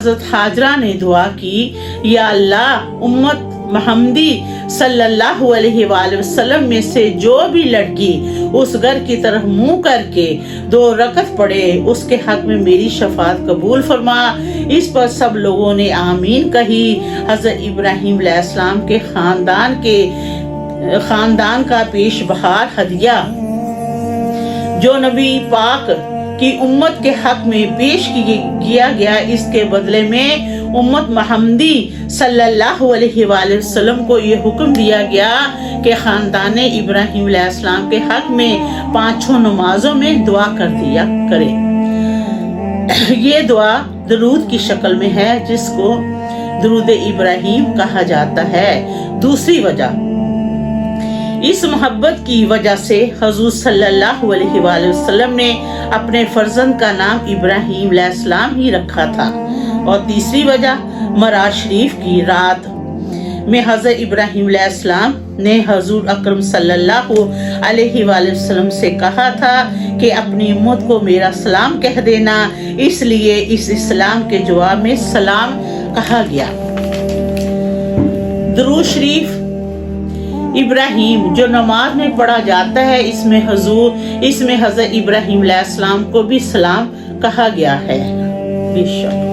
حضرت حاجرہ نے دعا کی، یا اللہ امت محمدی صلی اللہ علیہ وآلہ وسلم میں سے جو بھی لڑکی اس گھر کی طرف منہ کر کے 2 رکعت پڑھے اس کے حق میں میری شفاعت قبول فرما۔ اس پر سب لوگوں نے آمین کہی۔ حضرت ابراہیم علیہ السلام کے خاندان کا پیش بہار ہدیہ جو نبی پاک کی امت کے حق میں پیش کیا گیا، اس کے بدلے میں امت محمدی صلی اللہ علیہ وآلہ وسلم کو یہ حکم دیا گیا کہ خاندان ابراہیم علیہ السلام کے حق میں 5 نمازوں میں دعا کر دیا کرے۔ یہ دعا درود کی شکل میں ہے جس کو درود ابراہیم کہا جاتا ہے۔ دوسری وجہ، اس محبت کی وجہ سے حضور صلی اللہ علیہ وآلہ وسلم نے اپنے فرزند کا نام ابراہیم علیہ السلام ہی رکھا تھا۔ اور تیسری وجہ، معراج شریف کی رات میں حضرت ابراہیم علیہ السلام نے حضور اکرم صلی اللہ علیہ وآلہ وسلم سے کہا تھا کہ اپنی امت کو میرا سلام کہہ دینا، اس لیے اس اسلام کے جواب میں سلام کہا گیا۔ درود شریف ابراہیم جو نماز میں پڑھا جاتا ہے، اس میں حضرت ابراہیم علیہ السلام کو بھی سلام کہا گیا ہے۔ بے شک